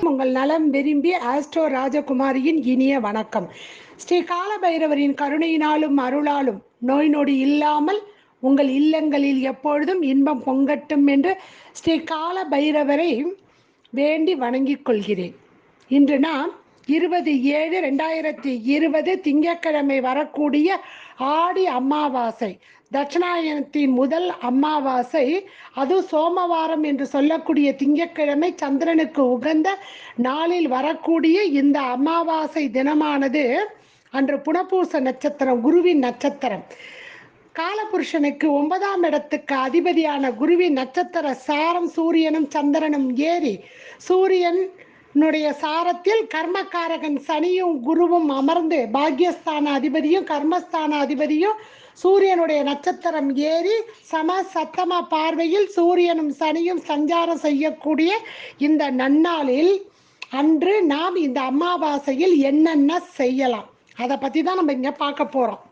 உங்கள் நலம் விரும்பி ஆஸ்ட்ரோ ராஜகுமாரியின் இனிய வணக்கம். ஸ்ரீ கால பைரவரின் கருணையினாலும் அருளாலும் நோய் நொடி இல்லாமல் உங்கள் இல்லங்களில் எப்பொழுதும் இன்பம் பொங்கட்டும் என்று ஸ்ரீ கால பைரவரை வேண்டி வணங்கிக் கொள்கிறேன். இன்று நாம் 20/7/2020 திங்கட்கிழமை வரக்கூடிய ஆடி அமாவாசை, தட்சிணாயனத்தின் முதல் அமாவாசை, அது சோமவாரம் என்று சொல்லக்கூடிய திங்கட்கிழமை சந்திரனுக்கு உகந்த நாளில் வரக்கூடிய இந்த அமாவாசை தினமானது அன்று புனப்பூச நட்சத்திரம், குருவின் நட்சத்திரம். காலபுருஷனுக்கு 9ஆம் இடத்துக்கு அதிபதியான குருவின் நட்சத்திர சாரம் சூரியனும் சந்திரனும் ஏறி சூரியனுடைய சாரத்தில் கர்மகாரகன் சனியும் குருவும் அமர்ந்து பாக்யஸ்தான அதிபதியும் கர்மஸ்தான அதிபதியும் சூரியனுடைய நட்சத்திரம் ஏறி சம சத்தம பார்வையில் சூரியனும் சனியும் சஞ்சாரம் செய்யக்கூடிய இந்த நன்னாளில் அன்று நாம் இந்த அமாவாசையில் என்னென்ன செய்யலாம் அதை பற்றி தான் நம்ம இங்கே பார்க்க போகிறோம்.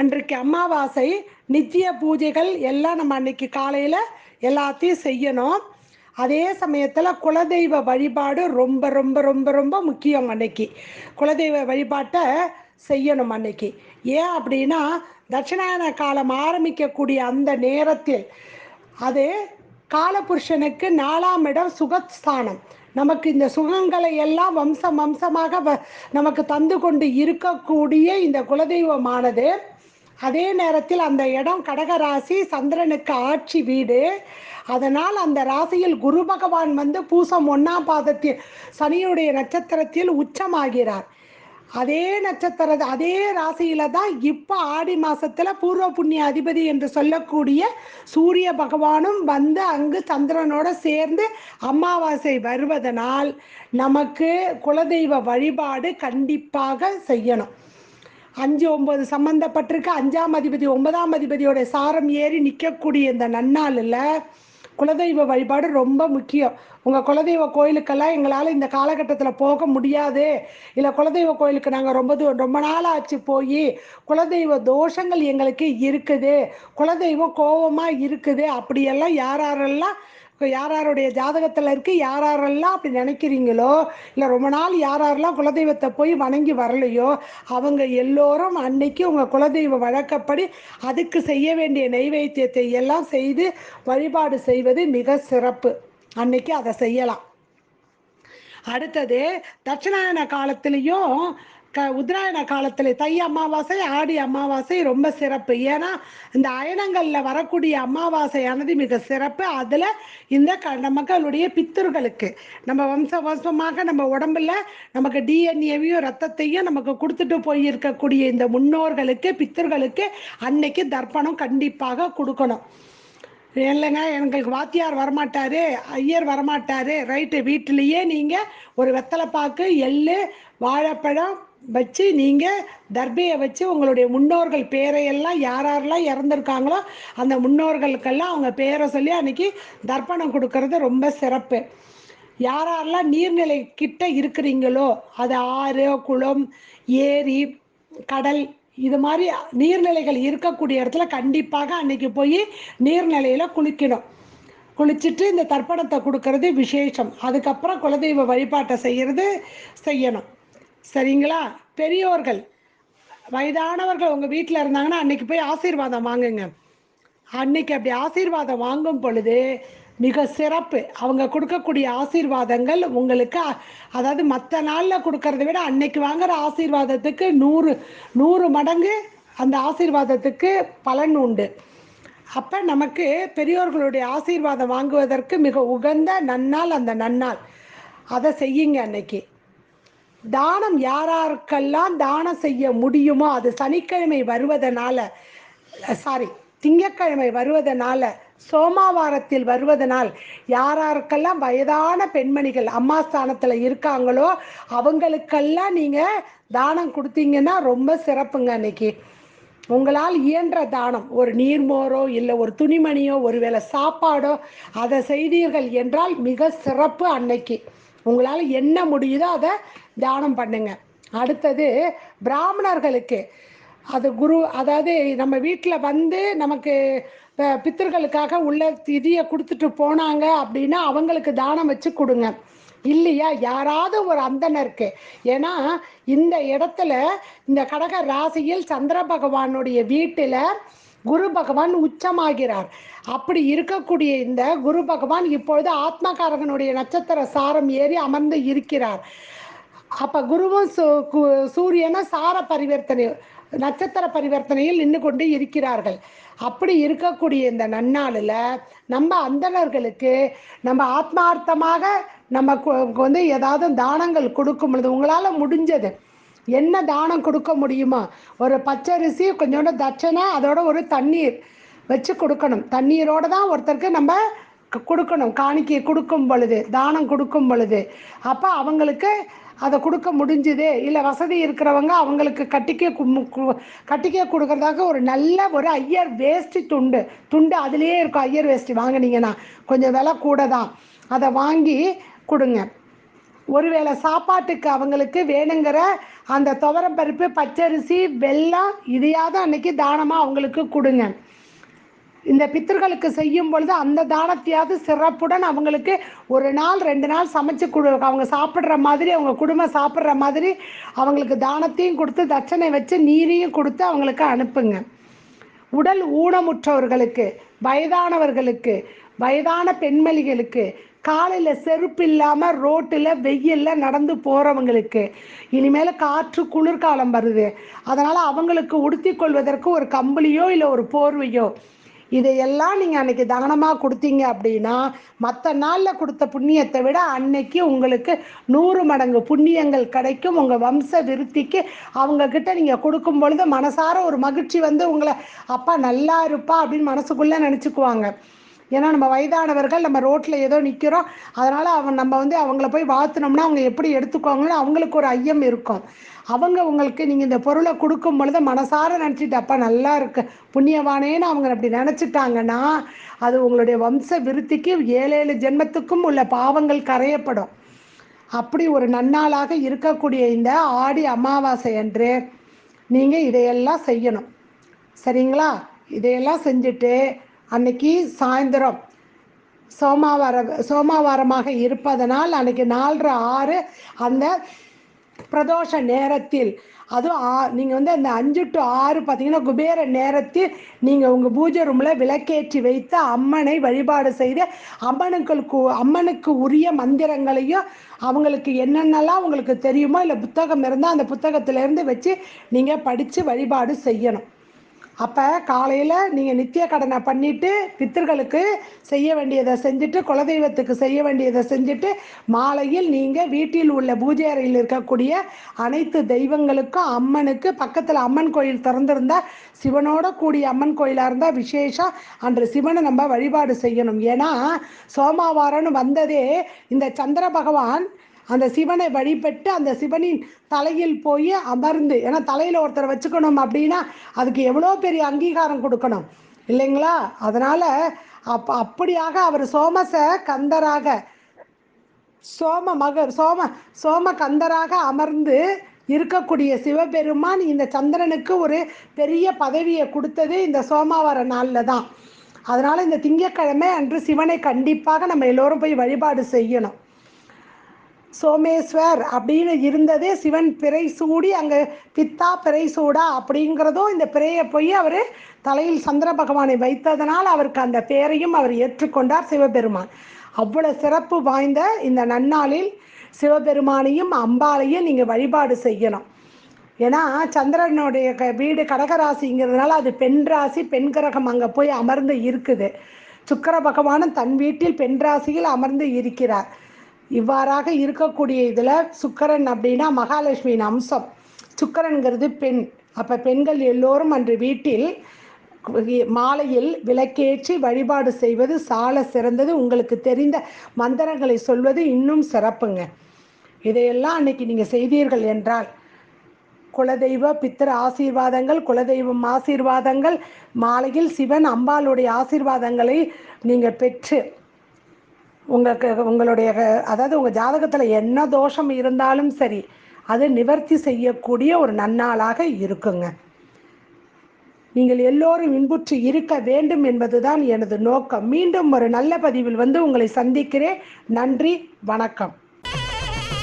அன்றைக்கு அமாவாசை, நித்திய பூஜைகள் எல்லாம் நம்ம அன்னைக்கு காலையில் எல்லாத்தையும் செய்யணும். அதே சமயத்தில் குலதெய்வ வழிபாடு ரொம்ப ரொம்ப ரொம்ப ரொம்ப முக்கியம். அன்னைக்கு குலதெய்வ வழிபாட்டை செய்யணும் அன்னைக்கு. ஏன் அப்படின்னா, தட்சிணாயன காலம் ஆரம்பிக்கக்கூடிய அந்த நேரத்தில் அது காலபுருஷனுக்கு 4ஆம் இடம் சுகஸ்தானம். நமக்கு இந்த சுகங்களை எல்லாம் வம்சமாக நமக்கு தந்து கொண்டு இருக்கக்கூடிய இந்த குலதெய்வமானது, அதே நேரத்தில் அந்த இடம் கடகராசி, சந்திரனுக்கு ஆட்சி வீடு. அதனால் அந்த ராசியில் குரு பகவான் வந்து பூசம் 1ஆம் பாதத்தில் சனியுடைய நட்சத்திரத்தில் உச்சமாகிறார். அதே அதே ராசியில தான் இப்போ ஆடி மாசத்துல பூர்வ புண்ணிய அதிபதி என்று சொல்லக்கூடிய சூரிய பகவானும் வந்து அங்கு சந்திரனோட சேர்ந்து அமாவாசை வருவதனால் நமக்கு குலதெய்வ வழிபாடு கண்டிப்பாக செய்யணும். 5, 9 சம்பந்தப்பட்டிருக்கு. 5ஆம் அதிபதி 9ஆம் அதிபதியோட சாரம் ஏறி நிற்கக்கூடிய இந்த நன்னாளில் குலதெய்வ வழிபாடு ரொம்ப முக்கியம். உங்கள் குலதெய்வ கோயிலுக்கெல்லாம் எங்களால் இந்த காலகட்டத்தில் போக முடியாது, இல்லை குலதெய்வ கோயிலுக்கு நாங்கள் ரொம்ப நாள் ஆச்சு போய், குலதெய்வ தோஷங்கள் எங்களுக்கு இருக்குது, குலதெய்வம் கோபமாக இருக்குது, அப்படியெல்லாம் யாராருடைய ஜாதகத்தில் இருக்குது, யாரெல்லாம் அப்படி நினைக்கிறீங்களோ, இல்லை ரொம்ப நாள் யாரெல்லாம் குலதெய்வத்தை போய் வணங்கி வரலையோ அவங்க எல்லோரும் அன்னைக்கு உங்கள் குலதெய்வ வழக்கப்படி அதுக்கு செய்ய வேண்டிய நைவேத்தியத்தை எல்லாம் செய்து வழிபாடு செய்வது மிக சிறப்பு. அன்னைக்கு அதை செய்யலாம். அடுத்தது தட்சிணாயன காலத்திலையும் உத்தராயண காலத்தில் தை அமாவாசை, ஆடி அமாவாசை ரொம்ப சிறப்பு. ஏன்னா இந்த அயனங்களில் வரக்கூடிய அமாவாசையானது மிக சிறப்பு. அதில் இந்த மக்களுடைய பித்தர்களுக்கு நம்ம வம்சமாக நம்ம உடம்புல நமக்கு டிஎன்ஏவையும் ரத்தத்தையும் நமக்கு கொடுத்துட்டு போயிருக்கக்கூடிய இந்த முன்னோர்களுக்கு, பித்தர்களுக்கு அன்னைக்கு தர்ப்பணம் கண்டிப்பாக கொடுக்கணும். இல்லைங்க எங்களுக்கு வாத்தியார் வரமாட்டாரு, ஐயர் வரமாட்டாரு, ரைட்டு, வீட்டிலையே நீங்கள் ஒரு வெத்தலைப்பாக்கு, எள்ளு, வாழைப்பழம் வச்சு நீங்கள் தர்பையை வச்சு உங்களுடைய முன்னோர்கள் பேரையெல்லாம் யாரெல்லாம் இறந்துருக்காங்களோ அந்த முன்னோர்களுக்கெல்லாம் அவங்க பேரை சொல்லி அன்றைக்கி தர்ப்பணம் கொடுக்கறது ரொம்ப சிறப்பு. யாரெல்லாம் நீர்நிலை கிட்ட இருக்கிறீங்களோ, அது ஆறு, குளம், ஏரி, கடல், இது மாதிரி நீர்நிலைகள் இருக்கக்கூடிய இடத்துல கண்டிப்பாக அன்னைக்கு போய் நீர்நிலையில் குளிக்கணும். குளிச்சுட்டு இந்த தர்ப்பணத்தை கொடுக்கறது விசேஷம். அதுக்கப்புறம் குலதெய்வ வழிபாட்டை செய்யணும். சரிங்களா? பெரியோர்கள், வயதானவர்கள் உங்கள் வீட்டில் இருந்தாங்கன்னா அன்னைக்கு போய் ஆசீர்வாதம் வாங்குங்க. அன்னைக்கு அப்படி ஆசீர்வாதம் வாங்கும் பொழுது மிக சிறப்பு. அவங்க கொடுக்கக்கூடிய ஆசீர்வாதங்கள் உங்களுக்கு, அதாவது மற்ற நாளில் கொடுக்கறத விட அன்னைக்கு வாங்குற ஆசீர்வாதத்துக்கு 100 மடங்கு அந்த ஆசீர்வாதத்துக்கு பலன் உண்டு. அப்போ நமக்கு பெரியோர்களுடைய ஆசீர்வாதம் வாங்குவதற்கு மிக உகந்த நன்னாள் அந்த நன்னாள். அதை செய்யுங்க. அன்னைக்கு தானம் யாராருக்கெல்லாம் தானம் செய்ய முடியுமோ, அது சனிக்கிழமை வருவதனால, திங்கட்கிழமை வருவதனால, சோமவாரத்தில் வருவதனால் யாராருக்கெல்லாம் வயதான பெண்மணிகள் அம்மா ஸ்தானத்தில் இருக்காங்களோ அவங்களுக்கெல்லாம் நீங்கள் தானம் கொடுத்தீங்கன்னா ரொம்ப சிறப்புங்க. அன்னைக்கு உங்களால் இயன்ற தானம், ஒரு நீர்மோரோ இல்லை ஒரு துணிமணியோ ஒரு வேளை சாப்பாடோ அதை செய்தீர்கள் என்றால் மிக சிறப்பு. அன்னைக்கு உங்களால் என்ன முடியுதோ அதை தானம் பண்ணுங்க. அடுத்தது பிராமணர்களுக்கு அது குரு, அதாவது நம்ம வீட்டில் வந்து நமக்கு பித்தர்களுக்காக உள்ள திதியை கொடுத்துட்டு போனாங்க அப்படின்னா அவங்களுக்கு தானம் வச்சு கொடுங்க. இல்லையா யாராவது ஒரு அந்தனருக்கு, ஏன்னா இந்த இடத்துல இந்த கடக ராசியில் சந்திர பகவானுடைய வீட்டில் குரு பகவான் உச்சமாகிறார். அப்படி இருக்கக்கூடிய இந்த குரு பகவான் இப்பொழுது ஆத்மகாரகனுடைய நட்சத்திர சாரம் ஏறி அமர்ந்து இருக்கிறார். அப்ப குருவும் சூரியனும் சார பரிவர்த்தனை நட்சத்திர பரிவர்த்தனையில் நின்று கொண்டு இருக்கிறார்கள். அப்படி இருக்கக்கூடிய இந்த நன்னாளில் நம்ம அந்தணர்களுக்கு நம்ம ஆத்மார்த்தமாக நமக்கு வந்து ஏதாவது தானங்கள் கொடுக்கும் பொழுது உங்களால் முடிஞ்சது என்ன தானம் கொடுக்க முடியுமோ, ஒரு பச்சரிசி, கொஞ்சோண்டு தட்சணை, அதோட ஒரு தண்ணீர் வச்சு கொடுக்கணும். தண்ணீரோடு தான் ஒருத்தருக்கு நம்ம கொடுக்கணும். காணிக்கை கொடுக்கும் பொழுது, தானம் கொடுக்கும் பொழுது, அப்போ அவங்களுக்கு அதை கொடுக்க முடிஞ்சுது. இல்லை வசதி இருக்கிறவங்க அவங்களுக்கு கட்டிக்க கொடுக்கறதாக ஒரு நல்ல ஒரு ஐயர் வேஷ்டி துண்டு அதுலேயே இருக்கும். ஐயர் வேஷ்டி வாங்கினீங்கன்னா கொஞ்சம் விலை கூட தான், அதை வாங்கி கொடுங்க. ஒருவேளை சாப்பாட்டுக்கு அவங்களுக்கு வேணுங்கிற அந்த துவரப்பருப்பு, பச்சரிசி, வெல்லம் இதையாவது அன்னைக்கு தானமாக அவங்களுக்கு கொடுங்க. இந்த பித்தர்களுக்கு செய்யும் பொழுது அந்த தானத்தையாவது சிறப்புடன் அவங்களுக்கு ஒரு நாள் 2 நாள் சமைச்சு அவங்க சாப்பிட்ற மாதிரி, அவங்க குடும்பம் சாப்பிட்ற மாதிரி அவங்களுக்கு தானத்தையும் கொடுத்து தட்சணை வச்சு நீரையும் கொடுத்து அவங்களுக்கு அனுப்புங்க. உடல் ஊனமுற்றவர்களுக்கு, வயதானவர்களுக்கு, வயதான பெண்மணிகளுக்கு, காலையில் செருப்பு இல்லாமல் ரோட்டில் வெயிலில் நடந்து போகிறவங்களுக்கு, இனிமேல் காற்று குளிர்காலம் வருது, அதனால் அவங்களுக்கு உடுத்தி கொள்வதற்கு ஒரு கம்பளியோ இல்லை ஒரு போர்வையோ இதையெல்லாம் நீங்கள் அன்றைக்கி தானமாக கொடுத்தீங்க அப்படின்னா மற்ற நாளில் கொடுத்த புண்ணியத்தை விட அன்னைக்கு உங்களுக்கு 100 மடங்கு புண்ணியங்கள் கிடைக்கும். உங்கள் வம்ச விருத்திக்கு அவங்கக்கிட்ட நீங்கள் கொடுக்கும் பொழுது மனசார ஒரு மகிழ்ச்சி வந்து உங்களை அப்பா நல்லா இருப்பா அப்படின்னு மனசுக்குள்ளே நினச்சிக்குவாங்க. ஏன்னா நம்ம வயதானவர்கள் நம்ம ரோட்டில் ஏதோ நிற்கிறோம், அதனால் நம்ம வந்து அவங்கள போய் வாழ்த்தினோம்னா அவங்க எப்படி எடுத்துக்குவாங்கன்னு அவங்களுக்கு ஒரு ஐயம் இருக்கும். அவங்க உங்களுக்கு நீங்கள் இந்த பொருளை கொடுக்கும் பொழுது மனசார நினச்சிட்டு அப்பா நல்லா இருக்கு புண்ணியவானேன்னு அவங்க அப்படி நினச்சிட்டாங்கன்னா அது உங்களுடைய வம்ச விருத்திக்கு 7 ஜென்மத்துக்கும் உள்ள பாவங்கள் கரையப்படும். அப்படி ஒரு நன்னாளாக இருக்கக்கூடிய இந்த ஆடி அமாவாசை அன்று நீங்கள் இதையெல்லாம் செய்யணும். சரிங்களா? இதையெல்லாம் செஞ்சுட்டு அன்னைக்கு சாயந்தரம் சோமவாரமாக இருப்பதனால் அன்னைக்கு 4:30 அந்த பிரதோஷ நேரத்தில், அதுவும் நீங்கள் வந்து அந்த 5 to 6 பார்த்தீங்கன்னா குபேர நேரத்தில் நீங்கள் உங்கள் பூஜை ரூமில் விளக்கேற்றி வைத்து அம்மனை வழிபாடு செய்து அம்மனுக்கு உரிய மந்திரங்களையும் அவங்களுக்கு என்னென்னலாம் உங்களுக்கு தெரியுமோ இல்லை புத்தகம் இருந்தால் அந்த புத்தகத்திலேருந்து வச்சு நீங்கள் படித்து வழிபாடு செய்யணும். அப்போ காலையில் நீங்கள் நித்திய கடனை பண்ணிவிட்டு பித்தர்களுக்கு செய்ய வேண்டியதை செஞ்சுட்டு, குலதெய்வத்துக்கு செய்ய வேண்டியதை செஞ்சுட்டு, மாலையில் நீங்கள் வீட்டில் உள்ள பூஜை அறையில் இருக்கக்கூடிய அனைத்து தெய்வங்களுக்கும் அம்மனுக்கு பக்கத்தில் அம்மன் கோயில் திறந்திருந்தால், சிவனோட கூடிய அம்மன் கோயிலாக இருந்தால் விசேஷம் அன்று சிவனை நம்ம வழிபாடு செய்யணும். ஏன்னா சோமவாரம்னு வந்ததே இந்த சந்திர பகவான் அந்த சிவனை வழிபட்டு அந்த சிவனின் தலையில் போய் அமர்ந்து, ஏன்னா தலையில் ஒருத்தரை வச்சுக்கணும் அப்படின்னா அதுக்கு எவ்வளோ பெரிய அங்கீகாரம் கொடுக்கணும் இல்லைங்களா? அதனால் அப்படியாக அவர் கந்தராக சோம கந்தராக அமர்ந்து இருக்கக்கூடிய சிவபெருமான் இந்த சந்திரனுக்கு ஒரு பெரிய பதவியை கொடுத்தது இந்த சோமவார நாளில் தான். அதனால் இந்த திங்கட்கிழமை அன்று சிவனை கண்டிப்பாக நம்ம எல்லோரும் போய் வழிபாடு செய்யணும். சோமேஸ்வர் அப்படின்னு இருந்ததே சிவன் பிறை சூடி அங்கே பித்தா பிறை சூடா அப்படிங்கிறதும் இந்த பிறையை போய் அவர் தலையில் சந்திர பகவானை வைத்ததனால் அவருக்கு அந்த பேரையும் அவர் ஏற்றுக்கொண்டார் சிவபெருமான். அவ்வளவு சிறப்பு வாய்ந்த இந்த நன்னாளில் சிவபெருமானையும் அம்பாளையும் நீங்கள் வழிபாடு செய்யணும். ஏன்னா சந்திரனுடைய வீடு கடகராசிங்கிறதுனால அது பெண் ராசி, பெண் கிரகம் அங்கே போய் அமர்ந்து இருக்குது. சுக்கிர பகவானும் தன் வீட்டில் பெண் ராசியில் அமர்ந்து இருக்கிறார். இவ்வாறாக இருக்கக்கூடிய இதில் சுக்கிரன் அப்படின்னா மகாலட்சுமியின் அம்சம். சுக்கிரன்கிறது பெண். அப்போ பெண்கள் எல்லோரும் அன்று வீட்டில் மாலையில் விளக்கேற்றி வழிபாடு செய்வது சால சிறந்தது. உங்களுக்கு தெரிந்த மந்திரங்களை சொல்வது இன்னும் சிறப்புங்க. இதையெல்லாம் அன்னைக்கு நீங்கள் செய்தீர்கள் என்றால் குலதெய்வ பித்திர ஆசீர்வாதங்கள், குலதெய்வம் ஆசீர்வாதங்கள், மாலையில் சிவன் அம்பாளுடைய ஆசீர்வாதங்களை நீங்கள் பெற்று உங்களுடைய அதாவது உங்கள் ஜாதகத்தில் என்ன தோஷம் இருந்தாலும் சரி அது நிவர்த்தி செய்யக்கூடிய ஒரு நன்னாளாக இருக்குங்க. நீங்கள் எல்லோரும் இன்புற்று இருக்க வேண்டும் என்பதுதான் எனது நோக்கம். மீண்டும் ஒரு நல்ல பதிவில் வந்து உங்களை சந்திக்கிறேன். நன்றி, வணக்கம்.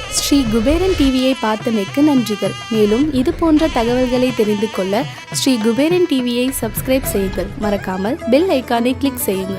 ஸ்ரீ குபேரன் டிவியை பார்த்தமைக்கு நன்றிகள். மேலும் இது போன்ற தகவல்களை தெரிந்து கொள்ள ஸ்ரீ குபேரன் டிவியை சப்ஸ்கிரைப் செய்யுங்கள். மறக்காமல் பெல் ஐக்கானை கிளிக் செய்யுங்கள்.